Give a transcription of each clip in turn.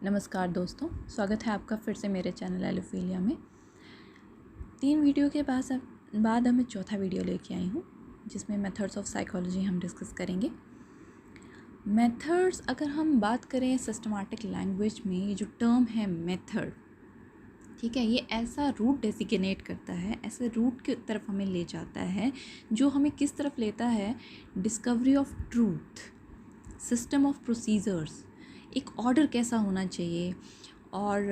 नमस्कार दोस्तों, स्वागत है आपका फिर से मेरे चैनल एलोफीलिया में। 3 वीडियो के बाद मैं चौथा वीडियो लेके आई हूँ जिसमें मेथड्स ऑफ साइकोलॉजी हम डिस्कस करेंगे। मेथड्स अगर हम बात करें सिस्टमैटिक लैंग्वेज में, ये जो टर्म है मेथड, ठीक है, ये ऐसा रूट डेसिग्नेट करता है, ऐसे रूट की तरफ हमें ले जाता है जो हमें किस तरफ लेता है, discovery of truth, system of procedures, एक ऑर्डर कैसा होना चाहिए और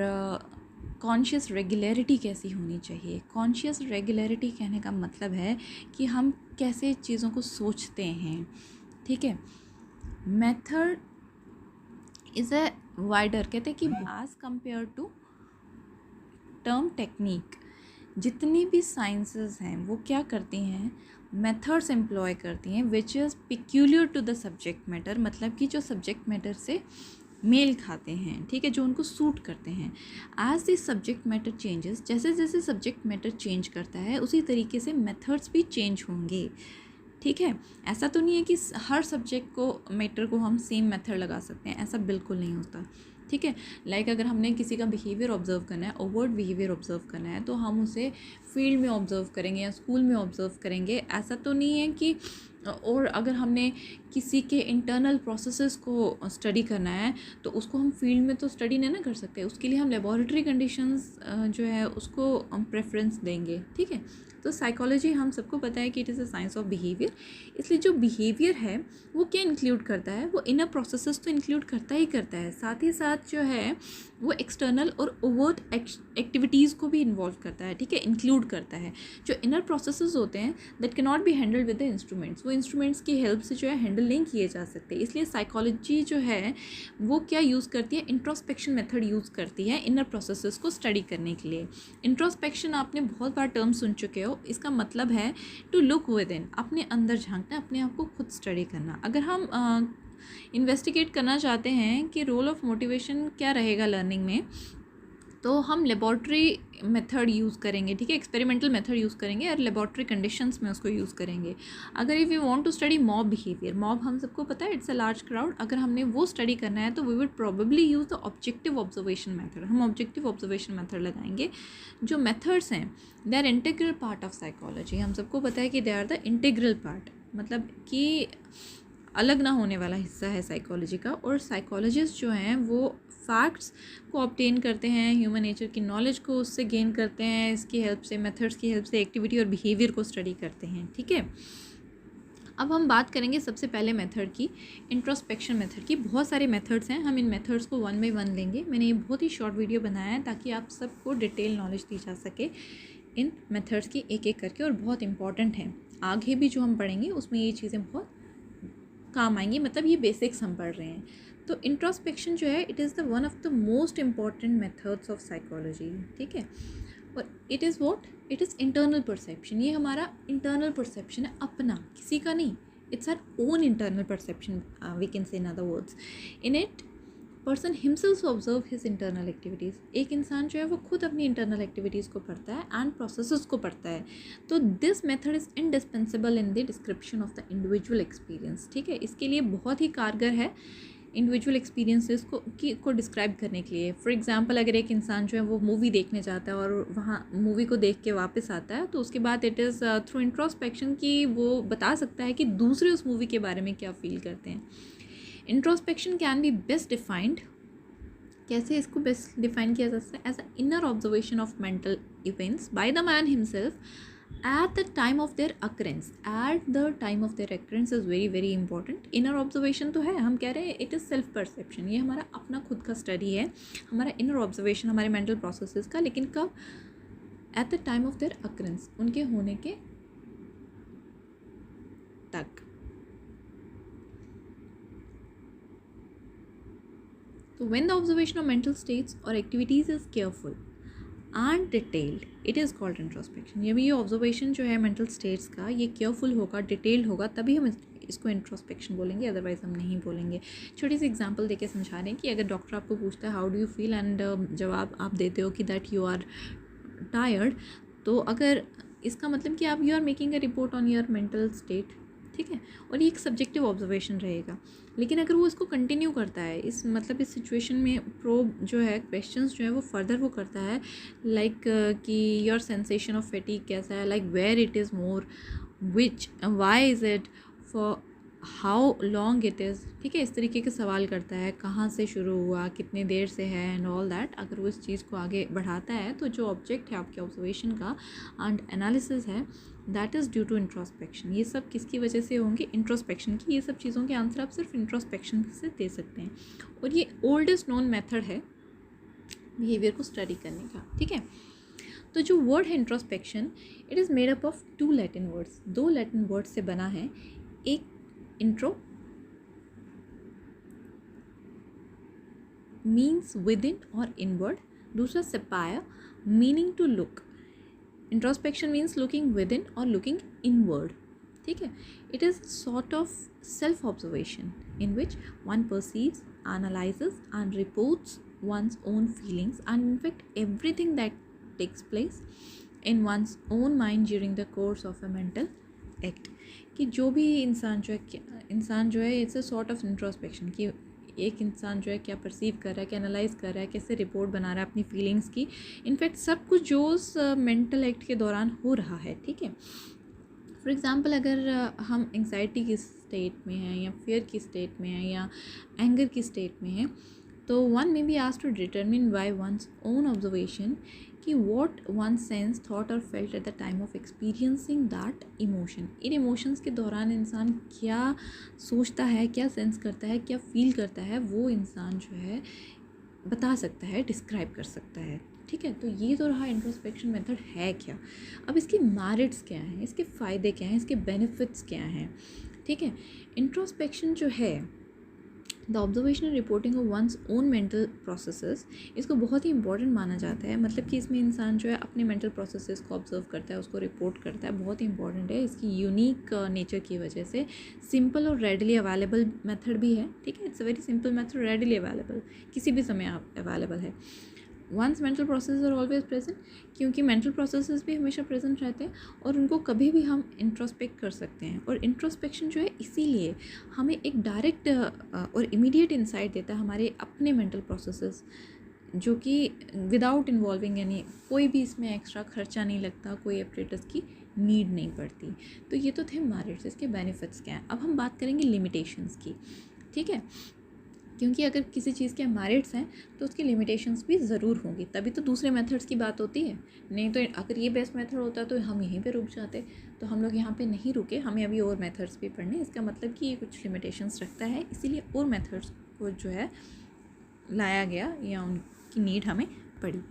कॉन्शियस रेगुलरिटी कैसी होनी चाहिए। कॉन्शियस रेगुलरिटी कहने का मतलब है कि हम कैसे चीज़ों को सोचते हैं, ठीक है। मेथड इज़ अ वाइडर, कहते हैं कि as compare to term technique, जितनी भी साइंसेस हैं वो क्या करती हैं, मेथड्स एम्प्लॉय करती हैं which is peculiar to the subject matter, मतलब कि जो सब्जेक्ट मैटर से मेल खाते हैं, ठीक है, जो उनको सूट करते हैं। As this subject matter changes, जैसे जैसे सब्जेक्ट मैटर चेंज करता है उसी तरीके से मेथड्स भी चेंज होंगे, ठीक है। ऐसा तो नहीं है कि हर सब्जेक्ट को मैटर को हम सेम मेथड लगा सकते हैं, ऐसा बिल्कुल नहीं होता, ठीक है। लाइक अगर हमने किसी का बिहेवियर ऑब्जर्व करना है, ओवर्ट बिहेवियर ऑब्जर्व करना है, तो हम उसे फील्ड में ऑब्जर्व करेंगे या स्कूल में ऑब्जर्व करेंगे। ऐसा तो नहीं है कि, और अगर हमने किसी के इंटरनल प्रोसेसेस को स्टडी करना है तो उसको हम फील्ड में तो स्टडी नहीं ना कर सकते, उसके लिए हम लेबॉरेटरी कंडीशंस जो है उसको हम प्रेफरेंस देंगे, ठीक है। तो साइकोलॉजी हम सबको पता है कि it is a science of behaviour, इसलिए जो बिहेवियर है वो क्या इंक्लूड करता है, वो इनर प्रोसेसेस तो इंक्लूड करता ही करता है, साथ ही साथ जो है वो एक्सटर्नल और ओवर्ट एक्टिविटीज़ को भी इन्वॉल्व करता है, ठीक है, इंक्लूड करता है। जो इनर प्रोसेसेस होते हैं that can not be handled with the instruments, वो इंस्ट्रूमेंट्स की हेल्प से जो है हैंडल नहीं किए जा सकते, इसलिए साइकोलॉजी जो है वो क्या यूज़ करती है, इंट्रोस्पेक्शन मेथड यूज़ करती है इनर प्रोसेसेस को स्टडी करने के लिए। इंट्रोस्पेक्शन आपने बहुत बार टर्म सुन चुके हो, इसका मतलब है टू लुक विद इन, अपने अंदर झांकना, अपने आप को खुद स्टडी करना। अगर हम इन्वेस्टिगेट करना चाहते हैं कि रोल ऑफ मोटिवेशन क्या रहेगा लर्निंग में, तो हम लेबॉर्ट्री मेथड यूज़ करेंगे, ठीक है, एक्सपेरिमेंटल मेथड यूज़ करेंगे और लेबॉर्ट्री कंडीशंस में उसको यूज़ करेंगे। अगर if you want to study mob behaviour, mob हम सबको पता है इट्स अ लार्ज क्राउड, अगर हमने वो स्टडी करना है तो we would probably use the objective observation method, हम ऑब्जेक्टिव ऑब्जर्वेशन मेथड लगाएंगे। जो मेथड्स हैं they are integral part of psychology, हम सबको पता है कि they are the integral part, मतलब कि अलग ना होने वाला हिस्सा है साइकोलॉजी का। और साइकोलॉजिस्ट जो हैं वो फैक्ट्स को ऑब्टेन करते हैं, ह्यूमन नेचर की नॉलेज को उससे गेन करते हैं, इसकी हेल्प से, मेथड्स की हेल्प से एक्टिविटी और बिहेवियर को स्टडी करते हैं, ठीक है। अब हम बात करेंगे सबसे पहले मेथड की, इंट्रोस्पेक्शन मेथड की। बहुत सारे मेथड्स हैं, हम इन मेथड्स को 1 बाय 1 लेंगे। मैंने ये बहुत ही शॉर्ट वीडियो बनाया है ताकि आप सबको डिटेल नॉलेज दी जा सके इन मेथड्स की एक एक करके, और बहुत इंपॉर्टेंट है, आगे भी जो हम पढ़ेंगे उसमें ये चीज़ें बहुत काम आएंगी, मतलब ये बेसिक्स हम पढ़ रहे हैं। तो इंट्रोस्पेक्शन जो है it is the one of the most important methods of psychology, ठीक है। और it is what, it is internal perception, ये हमारा इंटरनल परसेप्शन है, अपना, किसी का नहीं, it's our own internal perception, we can say in other words. In it person himself observe his internal activities, एक इंसान जो है वो खुद अपनी इंटरनल एक्टिविटीज़ को पढ़ता है एंड प्रोसेसेस को पढ़ता है। तो this method is indispensable in the description of the individual experience, ठीक है, इसके लिए बहुत ही कारगर है इंडिविजुअल एक्सपीरियंसेस को डिस्क्राइब करने के लिए। फॉर एग्जांपल अगर एक इंसान जो है वो मूवी देखने जाता है और वहाँ मूवी को देख के वापस आता है, तो उसके बाद इट इज़ थ्रू इंट्रोस्पेक्शन कि वो बता सकता है कि दूसरे उस मूवी के बारे में क्या फील करते हैं। Introspection can be best defined, कैसे इसको बेस्ट डिफाइन किया जा सकता है, as a inner observation of mental events by the man himself at the time of their occurrence, at the time of their occurrence is very very important। Inner observation तो है, हम कह रहे हैं इट इज़ सेल्फ परसेप्शन, ये हमारा अपना खुद का स्टडी है, हमारा इनर ऑब्जर्वेशन हमारे मेंटल प्रोसेसेस का, लेकिन कब, eight the time of their occurrence, उनके होने के तक। तो when the observation of mental states or activities is careful and detailed, it is called introspection। ये ऑब्जर्वेशन जो है मेंटल स्टेट्स का, ये केयरफुल होगा, डिटेल्ड होगा, तभी हम इसको इंट्रोस्पेक्शन बोलेंगे, अदरवाइज हम नहीं बोलेंगे। छोटी सी एग्जांपल देके समझा रहे हैं कि अगर डॉक्टर आपको पूछता है how do you feel and जवाब आप देते हो कि दैट यू आर टायर्ड, तो अगर इसका मतलब कि आप you are making a report on your mental state, ठीक है, और ये एक सब्जेक्टिव ऑब्जर्वेशन रहेगा। लेकिन अगर वो इसको कंटिन्यू करता है, इस मतलब इस सिचुएशन में प्रोब जो है, क्वेश्चंस जो है वो फर्दर वो करता है, लाइक कि योर सेंसेशन ऑफ फैटिग कैसा है, like where it is more, which, why is it, for how long it is, ठीक है, इस तरीके के सवाल करता है, कहाँ से शुरू हुआ, कितने देर से है एंड ऑल दैट। अगर वो इस चीज़ को आगे बढ़ाता है तो जो ऑब्जेक्ट है आपके ऑब्जर्वेशन का एंड एनालिसिस है, that is due to introspection. ये सब किसकी वजह से होंगे? इंट्रोस्पेक्शन की। ये सब चीज़ों के आंसर आप सिर्फ इंट्रोस्पेक्शन से दे सकते हैं, और ये ओल्डेस्ट नोन मेथड है बिहेवियर को स्टडी करने का, ठीक है। तो जो वर्ड है introspection, it is made up of 2 Latin words, 2 Latin words से बना है। एक इंट्रो मीन्स विद इन और इनवर्ड, दूसरा सेपाया meaning to look. Introspection means looking with in और लुकिंग इनवर्ड, ठीक है। It is sort of self observation in which one perceives, analyses and reports one's own feelings and in fact everything that takes place in one's own mind during the course of a mental act। कि जो भी इंसान जो है it's a sort of introspection, कि एक इंसान जो है क्या परसीव कर रहा है, क्या एनालाइज कर रहा है, कैसे रिपोर्ट बना रहा है अपनी फीलिंग्स की, इनफैक्ट सब कुछ जो उस मेंटल एक्ट के दौरान हो रहा है, ठीक है। फॉर एग्ज़ाम्पल, अगर हम एंग्जाइटी की स्टेट में हैं या फियर की स्टेट में हैं या एंगर की स्टेट में हैं, तो one may be asked to determine by one's own observation कि वॉट वन सेंस थॉट और felt at the time of experiencing that emotion. इन इमोशंस के दौरान इंसान क्या सोचता है, क्या सेंस करता है, क्या फील करता है, वो इंसान जो है बता सकता है, डिस्क्राइब कर सकता है, ठीक है। तो ये तो रहा इंट्रोस्पेक्शन मेथड है क्या। अब इसके मेरिट्स क्या हैं, इसके फ़ायदे क्या हैं, इसके बेनिफिट्स क्या हैं, ठीक है। इंट्रोस्पेक्शन जो है, the observational reporting of once own mental processes, इसको बहुत ही इंपॉर्टेंट माना जाता है। मतलब कि इसमें इंसान जो है अपने मेंटल प्रोसेसेस को ऑब्जर्व करता है, उसको रिपोर्ट करता है, बहुत ही इंपॉर्टेंट है इसकी यूनिक नेचर की वजह से। सिंपल और रेडली अवेलेबल मेथड भी है, ठीक है। It's a very simple method, readily available, किसी भी समय आप अवेलेबल है। One's mental process are always present, क्योंकि मेंटल प्रोसेसेस भी हमेशा प्रेजेंट रहते हैं और उनको कभी भी हम इंट्रोस्पेक्ट कर सकते हैं। और इंट्रोस्पेक्शन जो है इसीलिए हमें एक डायरेक्ट और इमीडिएट इंसाइट देता है हमारे अपने मेंटल प्रोसेसेस, जो कि विदाउट इन्वॉल्विंग यानी कोई भी इसमें एक्स्ट्रा खर्चा नहीं लगता, कोई एपरेटस की नीड नहीं पड़ती। तो ये तो थे मेरिट्स, इसके बेनिफिट्स क्या हैं। अब हम बात करेंगे लिमिटेशंस की, ठीक है, क्योंकि अगर किसी चीज़ के मेरिट्स हैं तो उसकी लिमिटेशंस भी ज़रूर होंगी, तभी तो दूसरे मेथड्स की बात होती है। नहीं तो अगर ये बेस्ट मेथड होता तो हम यहीं पे रुक जाते, तो हम लोग यहाँ पे नहीं रुके, हमें अभी और मेथड्स भी पढ़ने। इसका मतलब कि ये कुछ लिमिटेशंस रखता है, इसीलिए और मेथड्स को जो है लाया गया या उनकी नीड हमें पड़ी।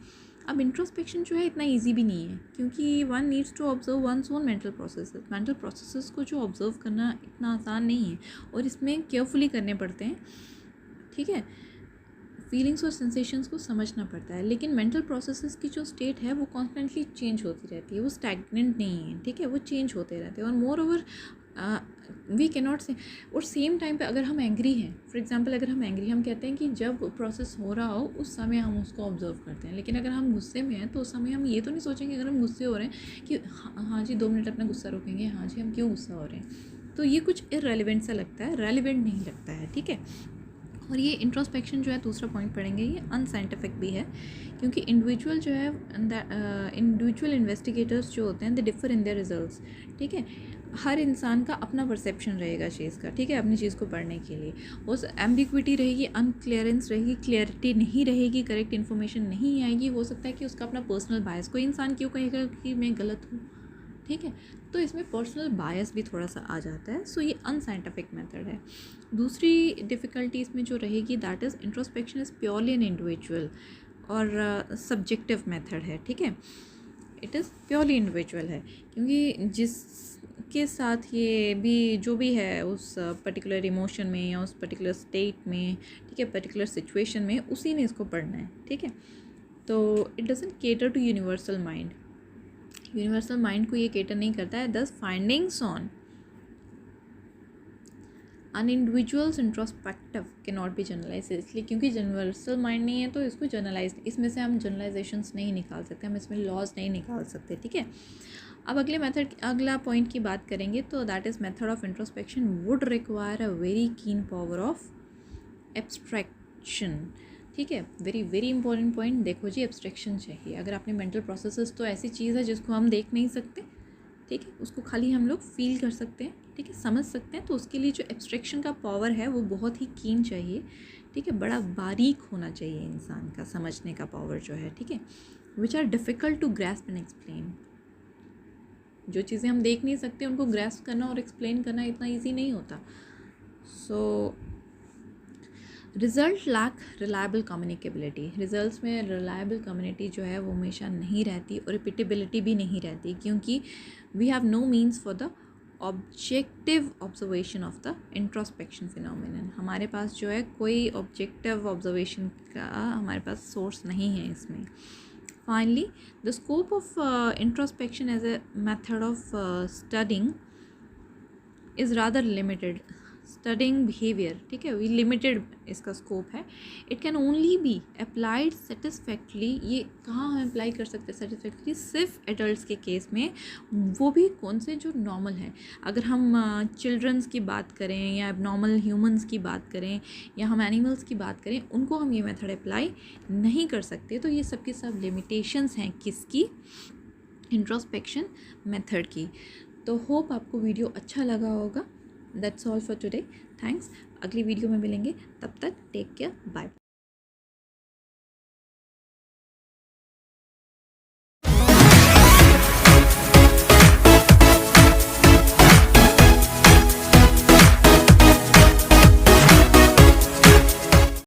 अब इंट्रोस्पेक्शन जो है इतना इजी भी नहीं है, क्योंकि one needs to observe one's own mental processes. Mental processes को जो ऑब्जर्व करना इतना आसान नहीं है और इसमें केयरफुली करने पड़ते हैं, ठीक है। फीलिंग्स और सेंसेशंस को समझना पड़ता है। लेकिन मेंटल प्रोसेसेस की जो स्टेट है वो कॉन्स्टेंटली चेंज होती रहती है, वो स्टैग्नेंट नहीं है, ठीक है, वो चेंज होते रहते हैं। और moreover we can not say, और सेम टाइम पे अगर हम एंग्री हैं, फॉर एग्जांपल अगर हम एंग्री, हम कहते हैं कि जब प्रोसेस हो रहा हो उस समय हम उसको ऑब्जर्व करते हैं। लेकिन अगर हम गुस्से में हैं तो उस समय हम ये तो नहीं सोचेंगे, अगर हम गुस्से हो रहे हैं, कि हाँ जी 2 मिनट अपना गुस्सा रोकेंगे, हाँ जी हम क्यों गुस्सा हो रहे हैं। तो ये कुछ इररेलेवेंट सा लगता है, रेलिवेंट नहीं लगता है, ठीक है। और ये इंट्रोस्पेक्शन जो है, दूसरा पॉइंट पढ़ेंगे, ये अनसाइंटिफिक भी है, क्योंकि इंडिविजुअल जो है, इंडिविजुअल इन्वेस्टिगेटर्स जो होते हैं, they differ in their results, ठीक है। हर इंसान का अपना परसेप्शन रहेगा चीज़ का, ठीक है, अपनी चीज़ को पढ़ने के लिए। उस एम्बिग्विटी रहेगी, अनक्लियरेंस रहेगी, क्लियरिटी नहीं रहेगी, करेक्ट इन्फॉर्मेशन नहीं आएगी। हो सकता है कि उसका अपना पर्सनल बायस, कोई इंसान क्यों कहेगा कि मैं गलत हूँ, ठीक है, तो इसमें पर्सनल बायस भी थोड़ा सा आ जाता है। सो ये अनसाइंटिफिक मेथड है। दूसरी डिफ़िकल्टी इसमें जो रहेगी, that is introspection is purely an individual और सब्जेक्टिव मेथड है, ठीक है। इट इज़ प्योरली इंडिविजुअल है, क्योंकि जिसके साथ ये भी जो भी है उस पर्टिकुलर इमोशन में या उस पर्टिकुलर स्टेट में, ठीक है, पर्टिकुलर सिचुएशन में, उसी ने इसको पढ़ना है, ठीक है। तो it doesn't cater to universal mind, universal mind को ये केटर नहीं करता है। Thus findings on an individuals introspective can not be generalize, इसलिए क्योंकि यूनिवर्सल माइंड नहीं है तो इसको जनरलाइज, इसमें से हम जनरलाइजेशंस नहीं निकाल सकते, हम इसमें लॉज नहीं निकाल सकते, ठीक है। अब अगला पॉइंट की बात करेंगे तो that is method of introspection would require a very keen power of abstraction. ठीक है, वेरी वेरी इंपॉर्टेंट पॉइंट। देखो जी, एब्स्ट्रैक्शन चाहिए। अगर आपने मेंटल प्रोसेसेस तो ऐसी चीज़ है जिसको हम देख नहीं सकते, ठीक है, उसको खाली हम लोग फील कर सकते हैं, ठीक है, समझ सकते हैं। तो उसके लिए जो एब्स्ट्रैक्शन का पावर है वो बहुत ही कीन चाहिए, ठीक है, बड़ा बारीक होना चाहिए इंसान का समझने का पावर जो है, ठीक है, which are difficult to grasp and explain. जो चीज़ें हम देख नहीं सकते उनको ग्रैस्प करना और एक्सप्लेन करना इतना ईजी नहीं होता। So result lack reliable communicability. Results में रिलायबल कम्युनिटी जो है वो हमेशा नहीं रहती और रिपीटेबिलिटी भी नहीं रहती, क्योंकि we have no means for the objective observation of the introspection phenomenon. हमारे पास जो है कोई ऑब्जेक्टिव ऑब्जर्वेशन का हमारे पास सोर्स नहीं है इसमें। Finally the scope of introspection as a method of studying is rather limited. Studying behaviour, ठीक है, वी लिमिटेड इसका स्कोप है। It can only be applied satisfactorily. ये कहाँ हम अप्लाई कर सकते हैं सेटिस्फैक्टली? सिर्फ एडल्ट्स के केस में, वो भी कौन से? जो नॉर्मल हैं। अगर हम चिल्ड्रंस की बात करें या एबनॉर्मल ह्यूमंस की बात करें या हम एनिमल्स की बात करें, उनको हम ये मेथड अप्लाई नहीं कर सकते। तो ये सब की सब लिमिटेशंस हैं किसकी? इंट्रोस्पेक्शन मेथड की। तो होप आपको वीडियो अच्छा लगा होगा। That's all for today. Thanks. अगली वीडियो में मिलेंगे, तब तक टेक केयर, बाय।